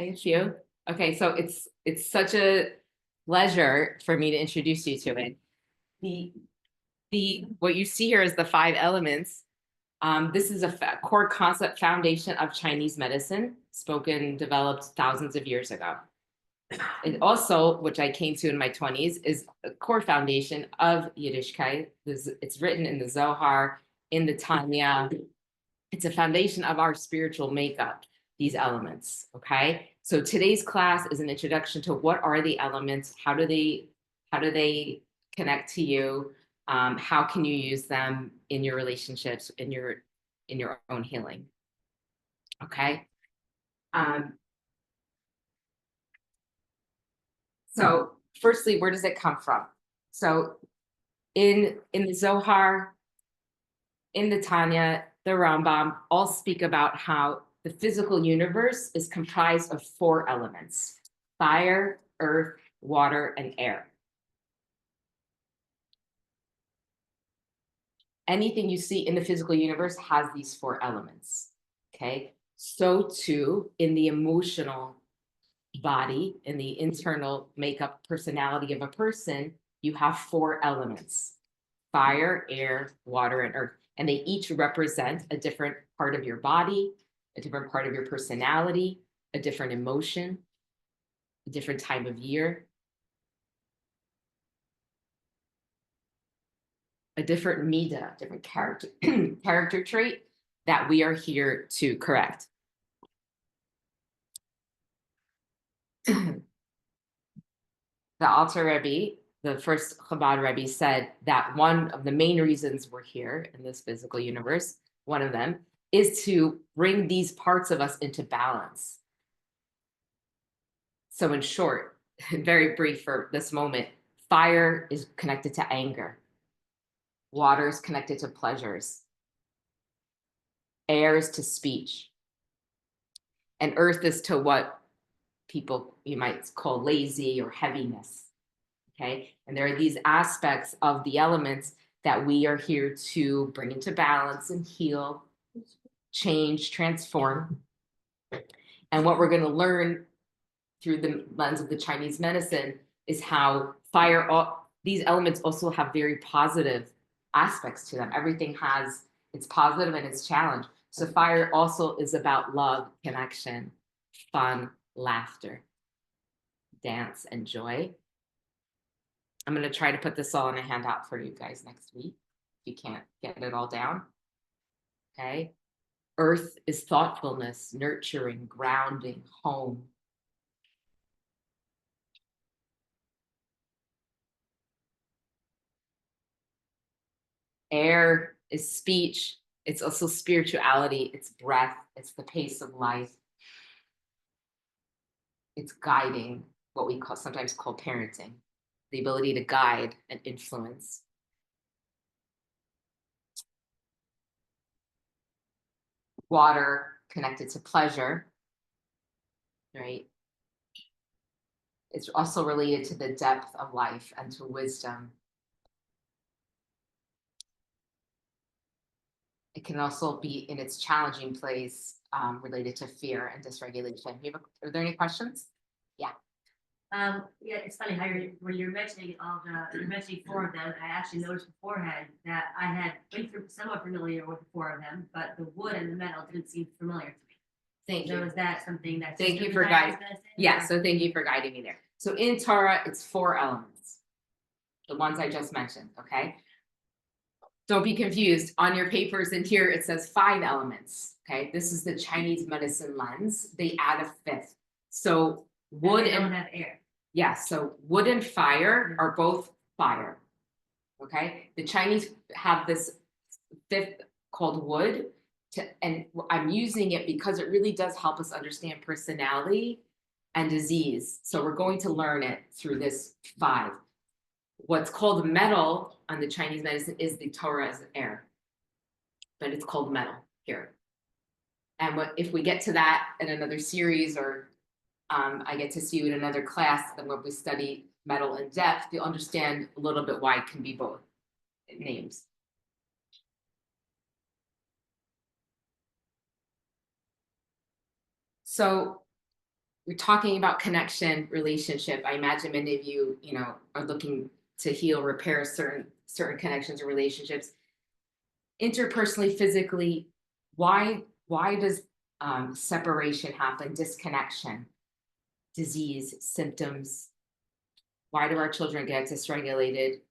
Thank you. Okay, so it's such a pleasure for me to introduce you to it. The the what you see here is the five elements. This is a core concept foundation of Chinese medicine, spoken, developed thousands of years ago. It also, which I came to in my 20s, is a core foundation of Yiddishkeit. It's written in the Zohar, in the Tanya. It's a foundation of our spiritual makeup, these elements. Okay. So today's class is an introduction to what are the elements, how do they connect to you, how can you use them in your relationships, in your own healing. Okay. Um, so firstly, where does it come from? So in the Zohar, in the Tanya, the Rambam all speak about how the physical universe is comprised of four elements: fire, earth, water, and air. Anything you see in the physical universe has these four elements. Okay. So too in the emotional body, in the internal makeup personality of a person, you have four elements: fire, air, water, and earth. And they each represent a different part of your body, a different part of your personality, a different emotion, a different time of year, a different mida, different character character trait that we are here to correct. The Alter Rebbe, the first Chabad Rebbe, said that one of the main reasons we're here in this physical universe, one of them, is to bring these parts of us into balance. So in short, very brief for this moment, fire is connected to anger. Water is connected to pleasures. Air is to speech. And earth is to what people you might call lazy or heaviness. Okay. And there are these aspects of the elements that we are here to bring into balance and heal, change, transform. And what we're going to learn through the lens of the Chinese medicine is how these elements also have very positive aspects to them. Everything has its positive and its challenge. So fire also is about love, connection, fun, laughter, dance, and joy. I'm going to try to put this all in a handout for you guys next week, if you can't get it all down. Okay. Earth is thoughtfulness, nurturing, grounding, home. Air is speech. It's also spirituality. It's breath. It's the pace of life. It's guiding, what we sometimes call parenting, the ability to guide and influence. Water, connected to pleasure, right? It's also related to the depth of life and to wisdom. It can also be in its challenging place, related to fear and dysregulation. Are there any questions? Yeah. Yeah, it's funny how when you're mentioning you're mentioning four of them. I actually noticed beforehand that I had been somewhat familiar with the four of them, but the wood and the metal didn't seem familiar to me. Thank you. So is that something that's Thank you for guiding? Yeah, so thank you for guiding me there. So in Torah, it's four elements, the ones I just mentioned. Okay. Don't be confused. On your papers in here, it says five elements. Okay. This is the Chinese medicine lens. They add a fifth. So wood and don't have air. Yeah. So wood and fire are both fire. Okay. The Chinese have this fifth called wood, and I'm using it because it really does help us understand personality and disease. So we're going to learn it through this five. What's called metal on the Chinese medicine is the Torah as air, but it's called metal here. And if we get to that in another series, or I get to see you in another class, then when we study metal in depth, you'll understand a little bit why it can be both names. So we're talking about connection, relationship. I imagine many of you, are looking to heal, repair certain connections or relationships. Interpersonally, physically, why does separation happen, disconnection, disease, symptoms? Why do our children get dysregulated?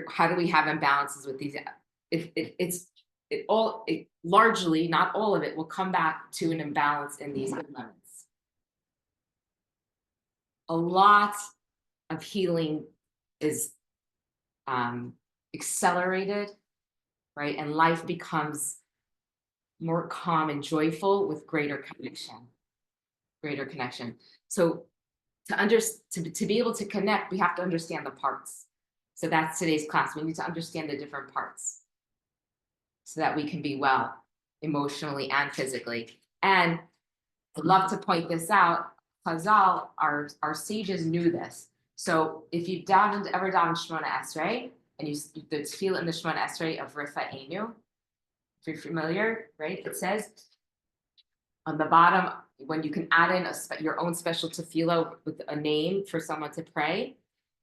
How do we have imbalances with these? It largely, not all of it, will come back to an imbalance in these elements. A lot of healing is accelerated, right? And life becomes more calm and joyful with greater connection. So to be able to connect, we have to understand the parts. So that's today's class. We need to understand the different parts so that we can be well emotionally and physically. And I'd love to point this out. Chazal, our sages knew this. So if you've ever done Shemona Esrei, and you feel in the Shemona Esrei of Rifa'enu, if you're familiar, right? It says on the bottom, when you can add in your own special tefillah with a name for someone to pray,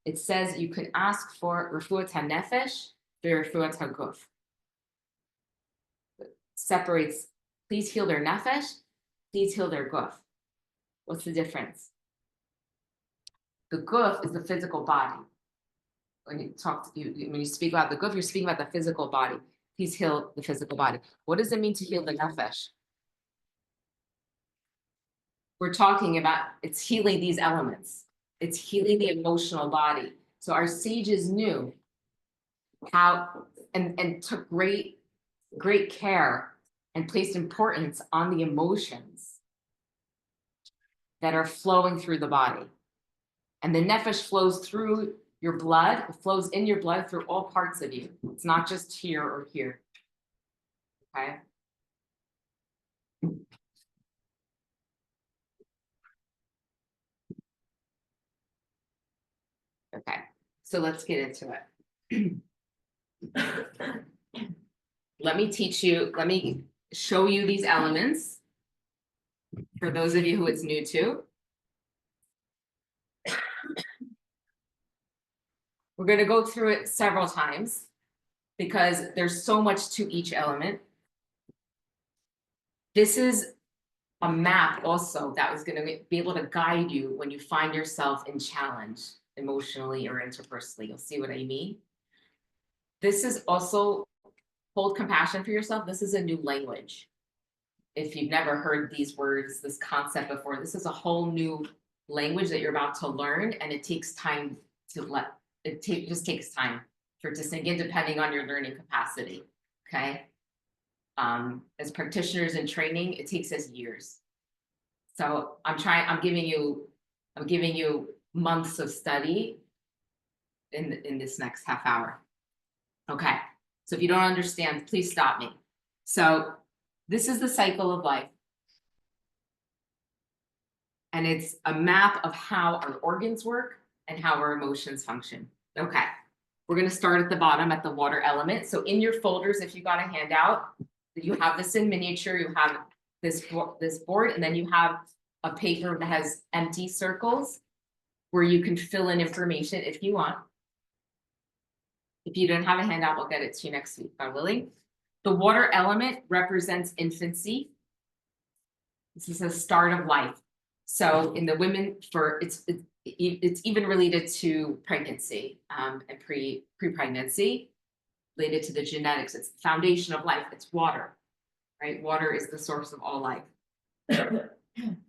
it says you can ask for refuat hanefesh v'refuat haguf. Separates, please heal their nefesh, please heal their guf. What's the difference? The guf is the physical body. When you speak about the guf, you're speaking about the physical body. Please heal the physical body. What does it mean to heal the nefesh? We're talking about it's healing these elements. It's healing the emotional body. So our sages knew how and took great care and placed importance on the emotions that are flowing through the body. And the nefesh flows through your blood, it flows in your blood through all parts of you. It's not just here or here. Okay. Okay, so let's get into it. Let me show you these elements for those of you who it's new to. We're going to go through it several times because there's so much to each element. This is a map also that was going to be able to guide you when you find yourself in challenge emotionally or interpersonally. You'll see what I mean. This is also hold compassion for yourself. This is a new language. If you've never heard these words, this concept before, this is a whole new language that you're about to learn, and it takes time to just takes time for it to sink in, depending on your learning capacity. Okay. As practitioners in training, it takes us years. So I'm giving you months of study in this next half hour. Okay. So if you don't understand, please stop me. So this is the cycle of life. And it's a map of how our organs work and how our emotions function. Okay. We're going to start at the bottom at the water element. So in your folders, if you got a handout, you have this in miniature, you have this board, and then you have a paper that has empty circles where you can fill in information if you want. If you don't have a handout, we'll get it to you next week, God willing. The water element represents infancy. This is the start of life. So in the women, it's even related to pregnancy and pre-pregnancy, related to the genetics. It's the foundation of life. It's water, right? Water is the source of all life.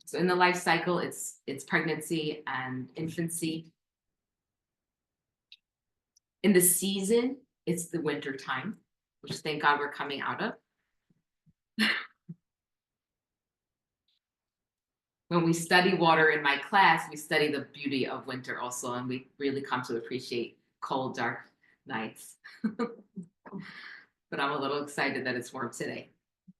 So in the life cycle, it's pregnancy and infancy. In the season, it's the winter time, which thank God we're coming out of. When we study water in my class, we study the beauty of winter also, and we really come to appreciate cold, dark nights. But I'm a little excited that it's warm today.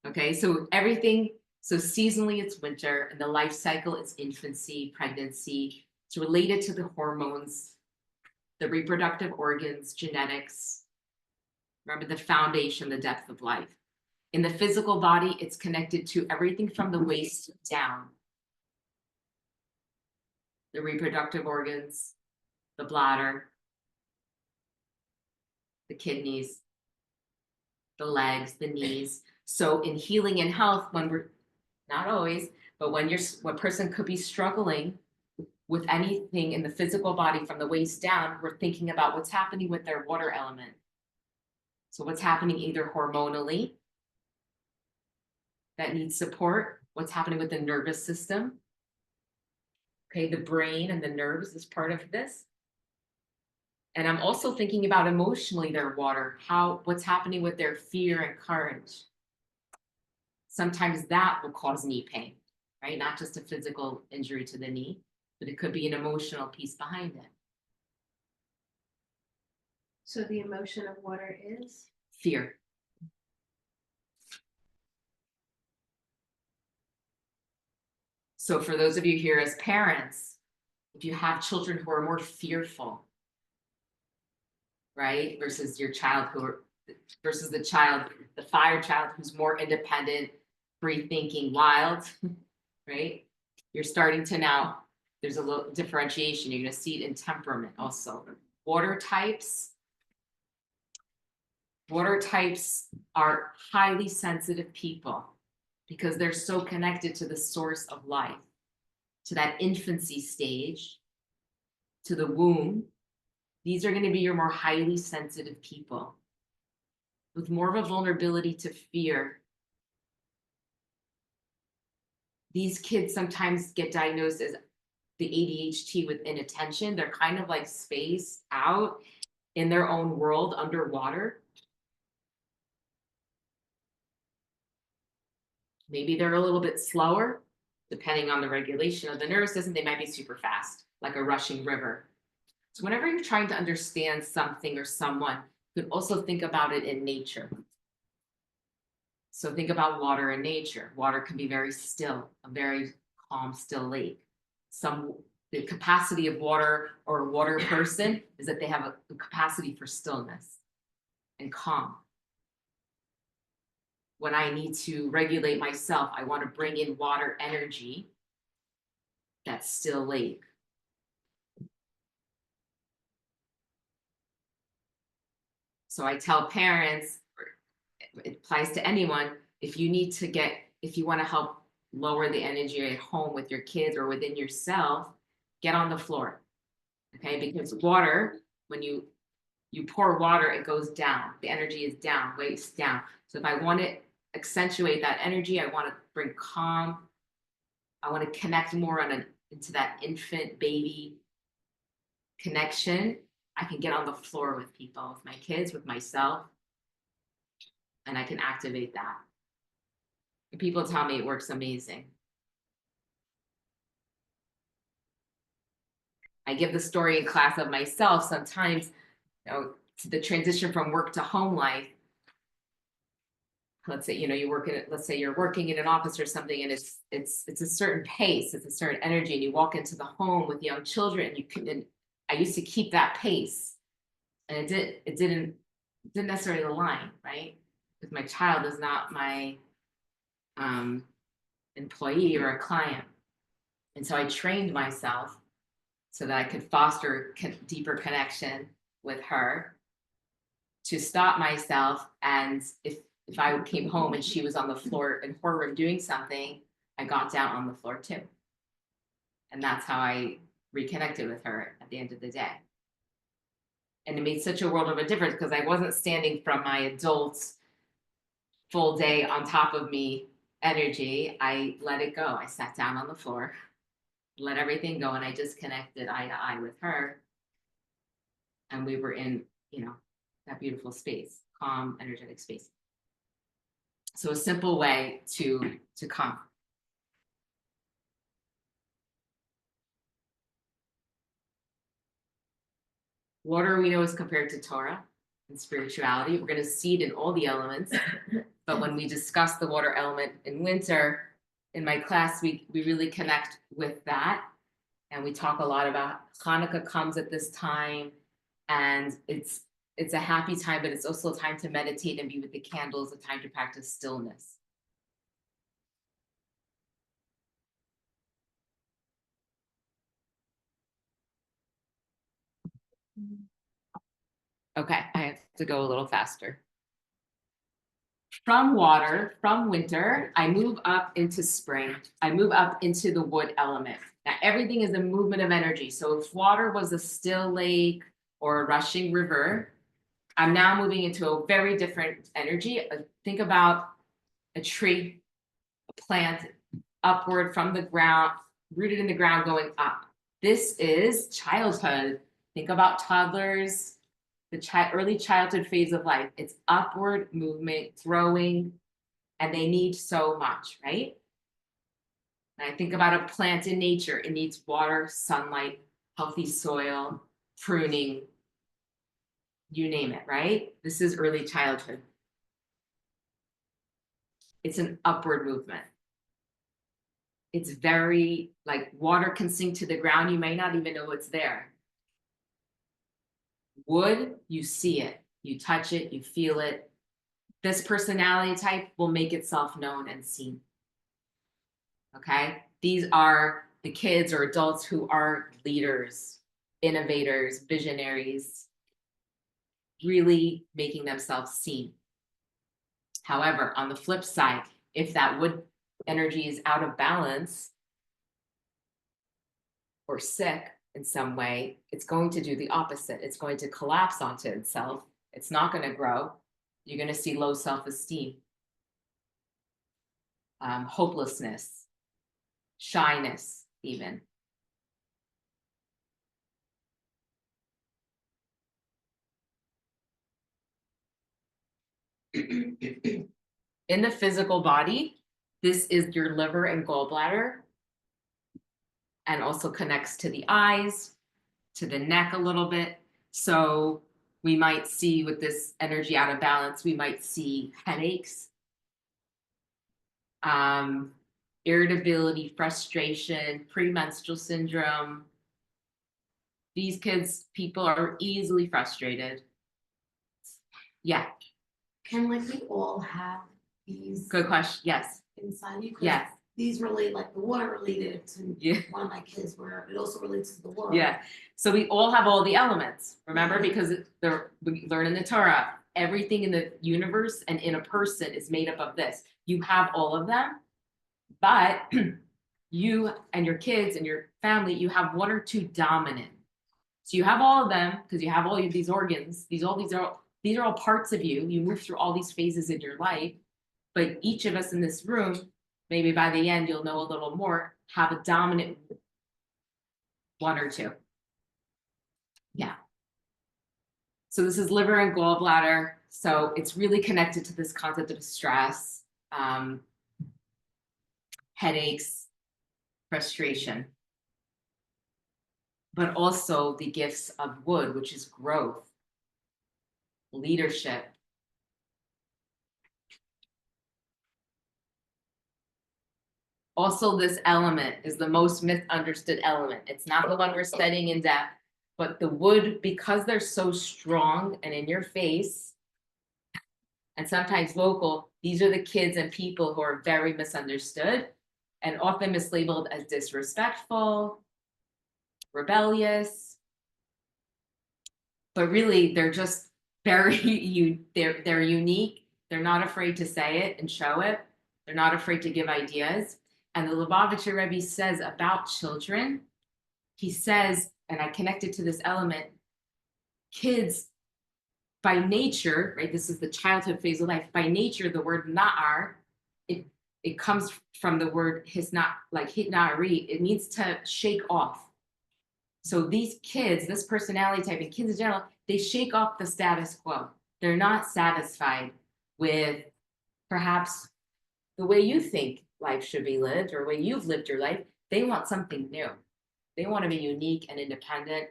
Okay, so seasonally it's winter, and the life cycle is infancy, pregnancy. It's related to the hormones, the reproductive organs, genetics. Remember the foundation, the depth of life. In the physical body, it's connected to everything from the waist down. the reproductive organs, the bladder, the kidneys, the legs, the knees. So in healing and health, when we're not always, but when one person could be struggling with anything in the physical body from the waist down, we're thinking about what's happening with their water element. So what's happening either hormonally that needs support, what's happening with the nervous system. Okay, the brain and the nerves is part of this. And I'm also thinking about emotionally their water, what's happening with their fear and courage. Sometimes that will cause knee pain, right? Not just a physical injury to the knee, but it could be an emotional piece behind it. So the emotion of water is? Fear. So for those of you here as parents, if you have children who are more fearful, right, versus your child versus the fire child who's more independent, free thinking, wild, right? You're starting to now, there's a little differentiation. You're going to see it in temperament also. Water types are highly sensitive people because they're so connected to the source of life, to that infancy stage, to the womb. These are going to be your more highly sensitive people with more of a vulnerability to fear. These kids sometimes get diagnosed as the ADHD with inattention. They're kind of like spaced out in their own world underwater. Maybe they're a little bit slower, depending on the regulation of the nervous system. They might be super fast, like a rushing river. So whenever you're trying to understand something or someone, you could also think about it in nature. So think about water in nature. Water can be very still, a very calm, still lake. The capacity of water or a water person is that they have a capacity for stillness and calm. When I need to regulate myself, I want to bring in water energy, that's still lake. So I tell parents, it applies to anyone, if you want to help lower the energy at home with your kids or within yourself, get on the floor. Okay, because water, when you pour water, it goes down. The energy is down, waves down. So if I want to accentuate that energy, I want to bring calm. I want to connect more into that infant baby connection. I can get on the floor with people, with my kids, with myself, and I can activate that. And people tell me it works amazing. I give the story in class of myself sometimes, to the transition from work to home life. Let's say, let's say you're working in an office or something, and it's a certain pace, it's a certain energy, and you walk into the home with young children, and I used to keep that pace, and it didn't necessarily align, right? Because my child is not my employee or a client. And so I trained myself so that I could foster deeper connection with her, to stop myself. And if I came home and she was on the floor in her room doing something, I got down on the floor too. And that's how I reconnected with her at the end of the day. And it made such a world of a difference because I wasn't standing from my adults full day on top of me energy. I let it go. I sat down on the floor, let everything go, and I just connected eye to eye with her. And we were in, that beautiful space, calm, energetic space. So a simple way to calm. Water, we know, is compared to Torah and spirituality. We're going to see it in all the elements. But when we discuss the water element in winter, in my class, we really connect with that. And we talk a lot about Hanukkah comes at this time. And it's a happy time, but it's also a time to meditate and be with the candles, a time to practice stillness. Okay, I have to go a little faster. From water, from winter, I move up into spring. I move up into the wood element. Now, everything is a movement of energy. So if water was a still lake or a rushing river, I'm now moving into a very different energy. Think about a tree, a plant, upward from the ground, rooted in the ground, going up. This is childhood. Think about toddlers, the early childhood phase of life. It's upward movement, growing, and they need so much, right? And I think about a plant in nature. It needs water, sunlight, healthy soil, pruning, you name it, right? This is early childhood. It's an upward movement. It's very, like, water can sink to the ground. You may not even know it's there. Wood, you see it, you touch it, you feel it. This personality type will make itself known and seen. Okay, these are the kids or adults who are leaders, innovators, visionaries, really making themselves seen. However, on the flip side, if that wood energy is out of balance or sick in some way, it's going to do the opposite. It's going to collapse onto itself. It's not going to grow. You're going to see low self-esteem, hopelessness, shyness, even. In the physical body, this is your liver and gallbladder, and also connects to the eyes, to the neck a little bit. So we might see, with this energy out of balance, we might see headaches, irritability, frustration, premenstrual syndrome. These people are easily frustrated. Yeah, Can like we all have these good question. Yes, inside you? 'Cause yes, These relate, like the water related to yeah, one of my kids where it also relates to the water. yeah. So we all have all the elements, remember, Mhm. because we learn in the Torah, everything in the universe and in a person is made up of this. You have all of them, but you and your kids and your family, you have one or two dominant. So you have all of them because you have all of these organs. These are all parts of you. You move through all these phases in your life, but each of us in this room, maybe by the end you'll know a little more, have a dominant one or two. Yeah. So this is liver and gallbladder. So it's really connected to this concept of stress, headaches, frustration, but also the gifts of wood, which is growth, leadership. Also, this element is the most misunderstood element. It's not the one we're studying in depth, but the wood, because they're so strong and in your face, and sometimes vocal, these are the kids and people who are very misunderstood and often mislabeled as disrespectful, rebellious. But really, they're just very, they're unique. They're not afraid to say it and show it. They're not afraid to give ideas. And the Lubavitcher Rebbe says about children, he says, and I connected to this element, kids by nature, right? This is the childhood phase of life. By nature, the word na'ar, it comes from the word hisna, like hitna'ari. It means to shake off. So these kids, this personality type, and kids in general, they shake off the status quo. They're not satisfied with perhaps the way you think life should be lived or the way you've lived your life. They want something new. They want to be unique and independent.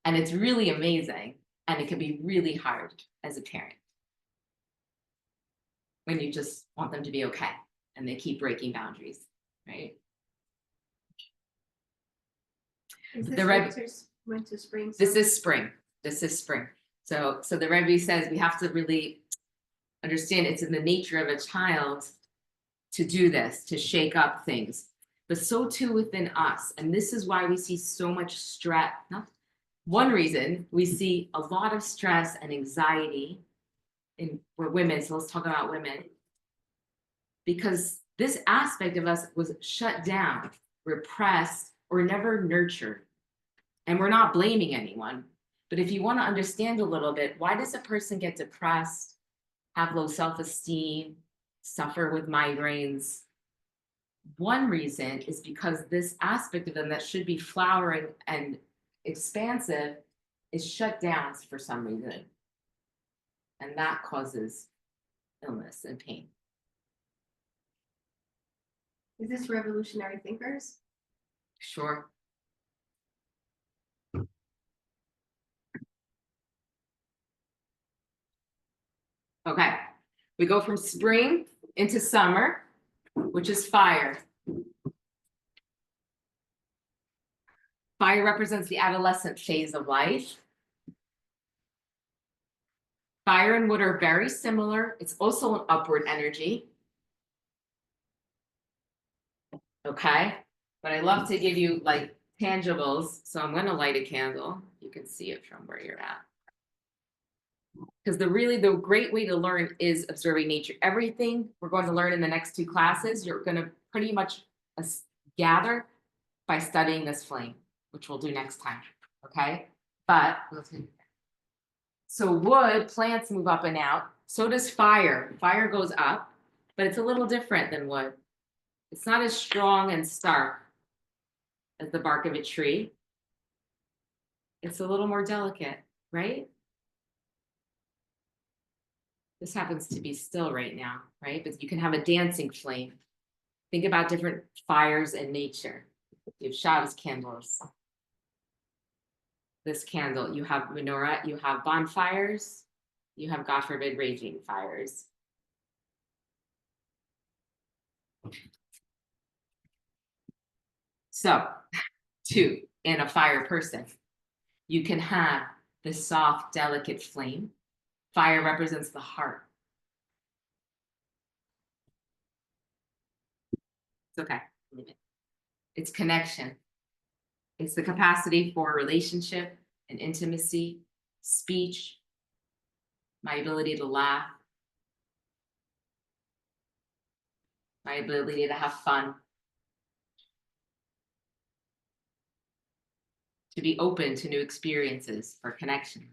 And it's really amazing. And it can be really hard as a parent when you just want them to be okay and they keep breaking boundaries, right? Is The this winter, spring? This summer? is spring. This is spring. So the Rebbe says we have to really understand it's in the nature of a child to do this, to shake up things. but so too within us. And this is why we see so much stress. One reason we see a lot of stress and anxiety for women. So let's talk about women. Because this aspect of us was shut down, repressed, or never nurtured. And we're not blaming anyone. But if you want to understand a little bit, why does a person get depressed, have low self-esteem, suffer with migraines? One reason is because this aspect of them that should be flowering and expansive is shut down for some reason. And that causes illness and pain. Is this revolutionary thinkers? Sure. Okay, we go from spring into summer, which is fire. Fire represents the adolescent phase of life. Fire and wood are very similar. It's also an upward energy. Okay, but I love to give you like tangibles. So I'm going to light a candle. You can see it from where you're at. Because the great way to learn is observing nature. Everything we're going to learn in the next 2 classes, you're going to pretty much gather by studying this flame, which we'll do next time. Okay, but so wood plants move up and out. So does fire. Fire goes up, but it's a little different than wood. It's not as strong and stark as the bark of a tree. It's a little more delicate, right? This happens to be still right now, right? But you can have a dancing flame. Think about different fires in nature. You have Shabbos candles. This candle, you have menorah, you have bonfires, you have, God forbid, raging fires. So, 2, in a fire person, you can have the soft, delicate flame. Fire represents the heart. It's okay. It's connection. It's the capacity for relationship and intimacy, speech, my ability to laugh, my ability to have fun, to be open to new experiences for connection.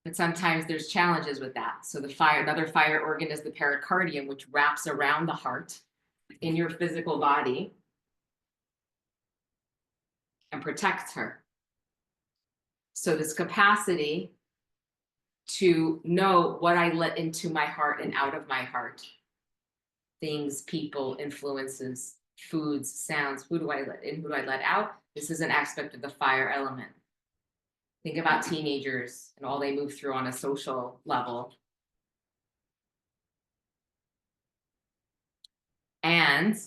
But sometimes there's challenges with that. So another fire organ is the pericardium, which wraps around the heart in your physical body and protects her. So this capacity to know what I let into my heart and out of my heart. Things, people, influences, foods, sounds, who do I let in, who do I let out? This is an aspect of the fire element. Think about teenagers and all they move through on a social level. And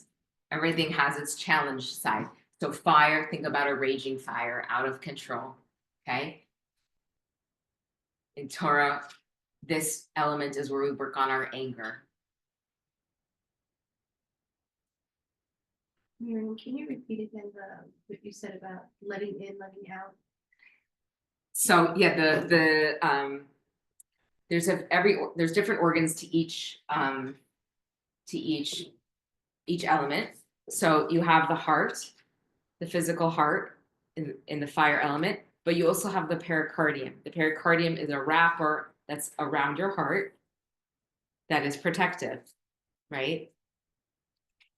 everything has its challenge side. So fire, think about a raging fire, out of control, okay? In Torah, this element is where we work on our anger. Miriam, can you repeat again what you said about letting in, letting out? So yeah, there's different organs to each element. So you have the heart, the physical heart in the fire element, but you also have the pericardium. The pericardium is a wrapper that's around your heart that is protective, right?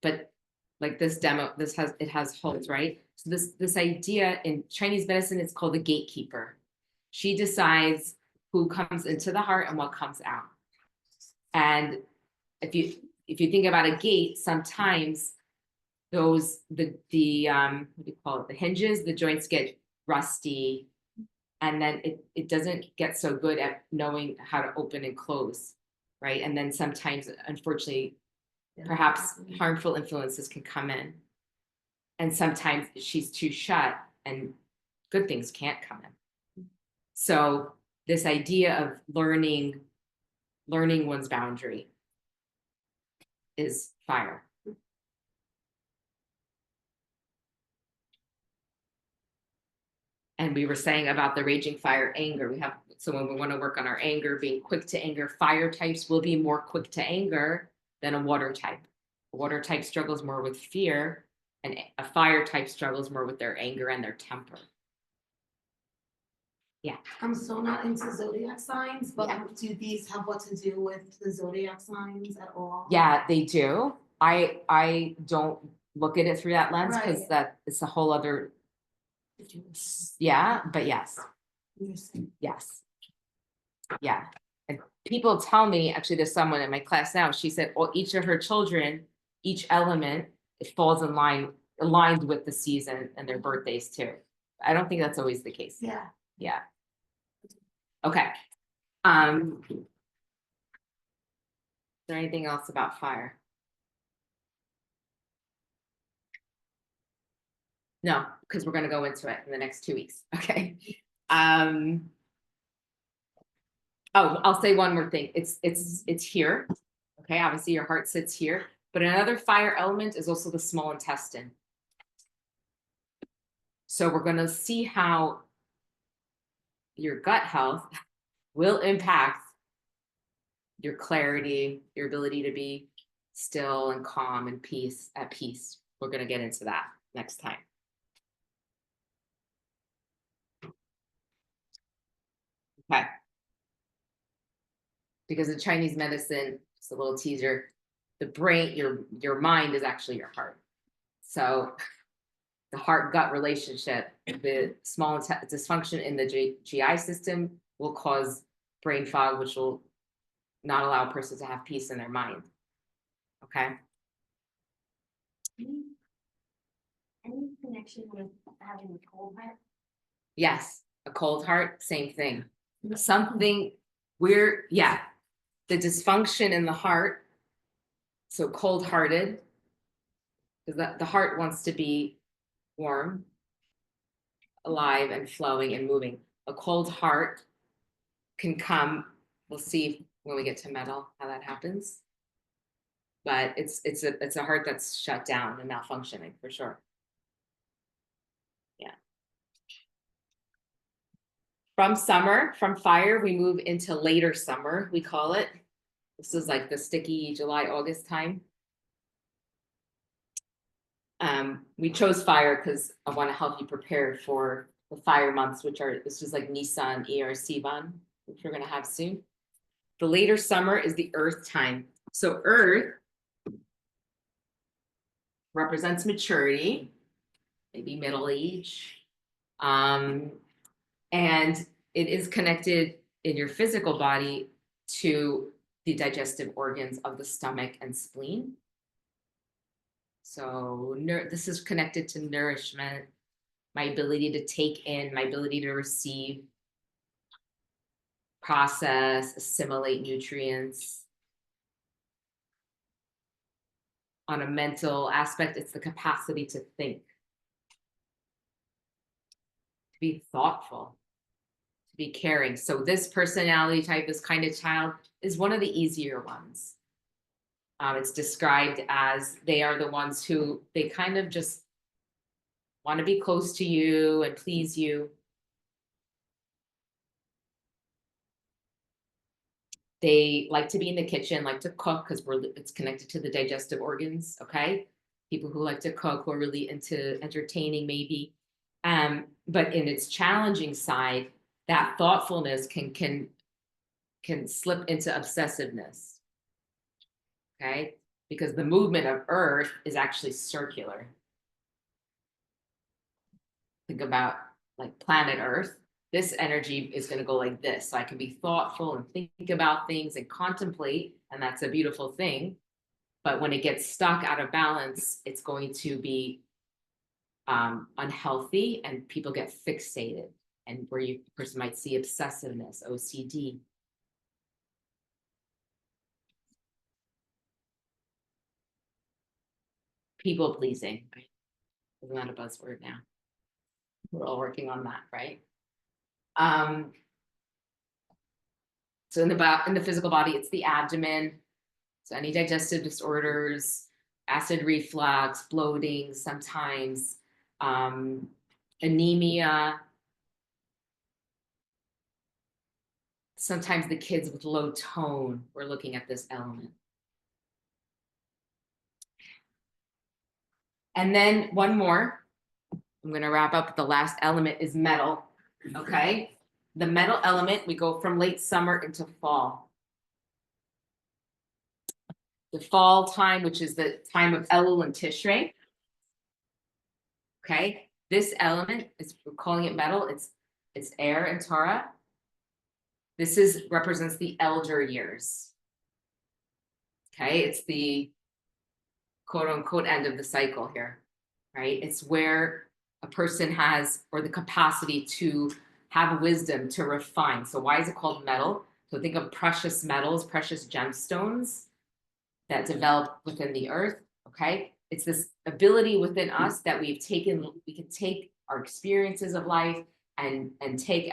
But like this demo, it has holes, right? So this idea in Chinese medicine, it's called the gatekeeper. She decides who comes into the heart and what comes out. And if you think about a gate, sometimes those what do you call it? The hinges, the joints get rusty, and then it doesn't get so good at knowing how to open and close, right? And then sometimes, unfortunately, perhaps harmful influences can come in. And sometimes she's too shut and good things can't come in. So this idea of learning one's boundary is fire. And we were saying about the raging fire anger. So when we want to work on our anger, being quick to anger, fire types will be more quick to anger than a water type. A water type struggles more with fear, and a fire type struggles more with their anger and their temper. I'm so not into zodiac signs, but Yeah. do these have what to do with the zodiac signs at all? Yeah, they do. I don't look at it through that lens because Right. that is a whole other, yeah, but yes. Interesting. Yes. Yeah. And people tell me, actually, there's someone in my class now, she said, well, each of her children, each element, it falls in line, aligned with the season and their birthdays too. I don't think that's always the case. Yeah. Yeah. Okay. Is there anything else about fire? No, because we're gonna go into it in the next 2 weeks. Okay. Oh, I'll say one more thing. It's here. Okay, obviously your heart sits here, but another fire element is also the small intestine. So we're gonna see how your gut health will impact your clarity, your ability to be still and calm and at peace. We're gonna get into that next time. Okay. Because in Chinese medicine, just a little teaser, the brain, your mind is actually your heart. So the heart-gut relationship, the small dysfunction in the GI system will cause brain fog, which will not allow a person to have peace in their mind. Okay. Any connection with having a cold heart? Yes, a cold heart, same thing. Something we're, yeah, the dysfunction in the heart. So cold-hearted, because the heart wants to be warm, alive, and flowing and moving. A cold heart can come. We'll see when we get to metal how that happens. But it's a heart that's shut down and malfunctioning for sure. Yeah. From fire, we move into later summer, we call it. This is like the sticky July, August time. We chose fire because I want to help you prepare for the fire months, this is like Nisan, Iyar, Sivan, which we're going to have soon. The later summer is the earth time. So earth represents maturity, maybe middle age. And it is connected in your physical body to the digestive organs of the stomach and spleen. So this is connected to nourishment, my ability to take in, my ability to receive, process, assimilate nutrients. On a mental aspect, it's the capacity to think, to be thoughtful, to be caring. So this personality type, this kind of child, is one of the easier ones. It's described as they are the ones who they kind of just want to be close to you and please you. They like to be in the kitchen, like to cook because it's connected to the digestive organs. Okay, people who like to cook, who are really into entertaining, maybe. But in its challenging side, that thoughtfulness can slip into obsessiveness. Okay, because the movement of Earth is actually circular. Think about like planet Earth. This energy is going to go like this. So I can be thoughtful and think about things and contemplate, and that's a beautiful thing. But when it gets stuck out of balance, it's going to be unhealthy, and people get fixated, and where you person might see obsessiveness, OCD. People pleasing, right? Isn't that a buzzword now? We're all working on that, right? So in the physical body, it's the abdomen. So any digestive disorders, acid reflux, bloating, sometimes anemia. Sometimes the kids with low tone, we're looking at this element. And then one more, I'm gonna wrap up, the last element is metal, okay? The metal element, we go from late summer into fall. The fall time, which is the time of Elul and Tishrei. Okay, this element is, we're calling it metal, it's air and Torah. This represents the elder years. Okay, it's the quote unquote end of the cycle here, right? It's where a person has, or the capacity to have wisdom, to refine. So why is it called metal? So think of precious metals, precious gemstones that develop within the earth, okay? It's this ability within us that we can take our experiences of life and take,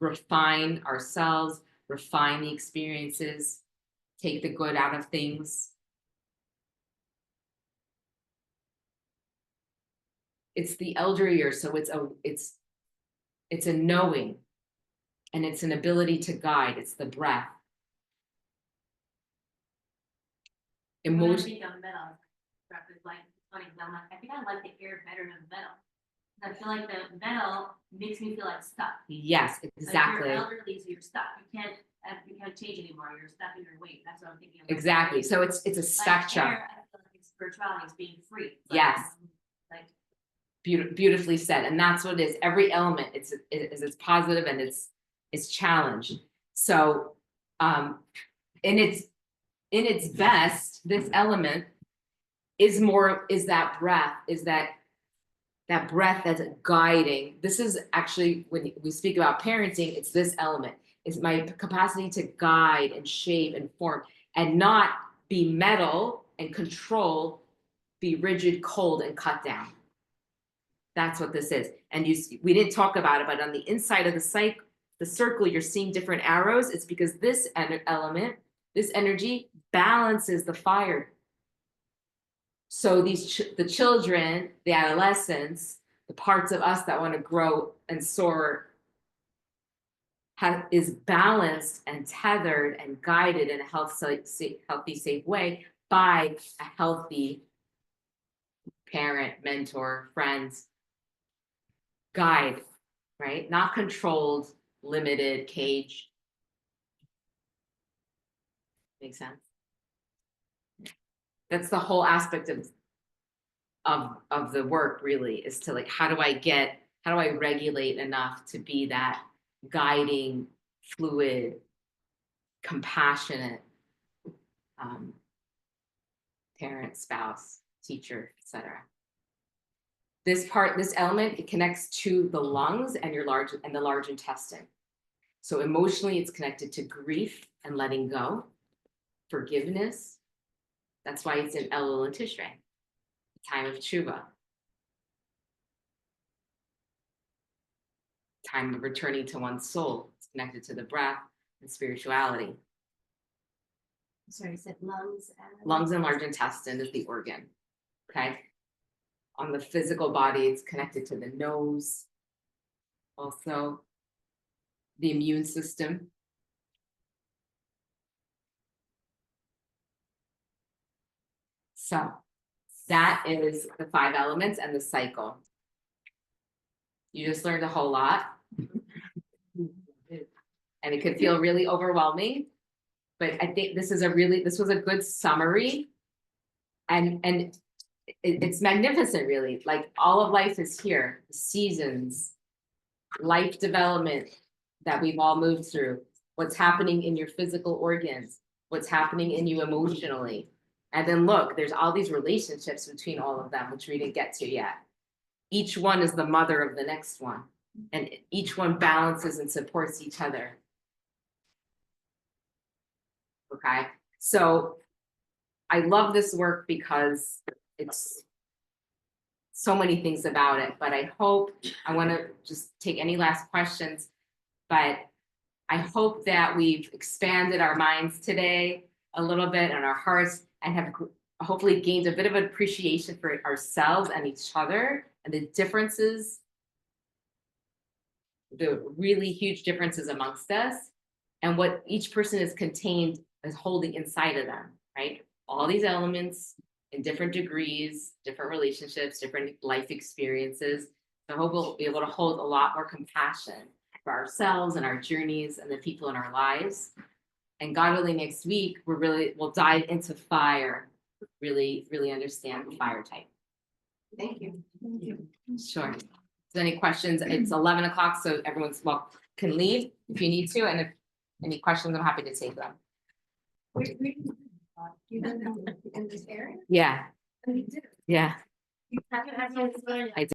refine ourselves, refine the experiences, take the good out of things. It's the elder years, so it's a knowing, and it's an ability to guide. It's the breath. When I Emotion. think of metal, it's like, it's funny, 'cause I'm like, I think I like the air better than the metal. I feel like the metal makes me feel like stuck. Yes, Like exactly. you're elderly, so you're stuck. You can't change anymore. You're stuck in your weight. That's what I'm thinking of. Exactly. So it's a Like spectrum. air, I feel like it's spirituality, it's being free. It's like, Yes. Like, Beautifully said, and that's what it is. Every element, it's positive and it's challenged. So, in its best, this element is that breath, that breath that's guiding. This is actually, when we speak about parenting, it's this element. It's my capacity to guide and shape and form, and not be metal and control, be rigid, cold, and cut down. That's what this is. And we didn't talk about it, but on the inside of the circle, you're seeing different arrows. It's because this element, this energy balances the fire. So the children, the adolescents, the parts of us that want to grow and soar is balanced and tethered and guided in a healthy, safe way by a healthy parent, mentor, friends, guide, right? Not controlled, limited, caged. Make sense? That's the whole aspect of the work, really, is to like, how do I regulate enough to be that guiding, fluid, compassionate parent, spouse, teacher, etc. This element, it connects to the lungs and the large intestine. So emotionally, it's connected to grief and letting go, forgiveness. That's why it's in Elul and Tishrei, time of tshuva, time of returning to one's soul. It's connected to the breath and spirituality. Sorry, you said lungs and. Lungs and large intestine is the organ, okay? On the physical body, it's connected to the nose, also the immune system. So that is the 5 elements and the cycle. You just learned a whole lot. And it could feel really overwhelming, but I think this was a good summary. And it's magnificent, really. Like, all of life is here, the seasons, life development that we've all moved through, what's happening in your physical organs, what's happening in you emotionally. And then look, there's all these relationships between all of them, which we didn't get to yet. Each one is the mother of the next one, and each one balances and supports each other. Okay, so I love this work because it's so many things about it, but I want to just take any last questions, but I hope that we've expanded our minds today a little bit and our hearts and have hopefully gained a bit of an appreciation for ourselves and each other and the differences, the really huge differences amongst us and what each person is contained as holding inside of them, right? All these elements in different degrees, different relationships, different life experiences. So I hope we'll be able to hold a lot more compassion for ourselves and our journeys and the people in our lives. And God willing, next week, we'll dive into fire, really understand the fire type. Thank you. Sure. So any questions? It's 11 o'clock, so everyone's can leave if you need to. And if any questions, I'm happy to take them. You live in this area? Yeah, We do. yeah. Happy to have you. I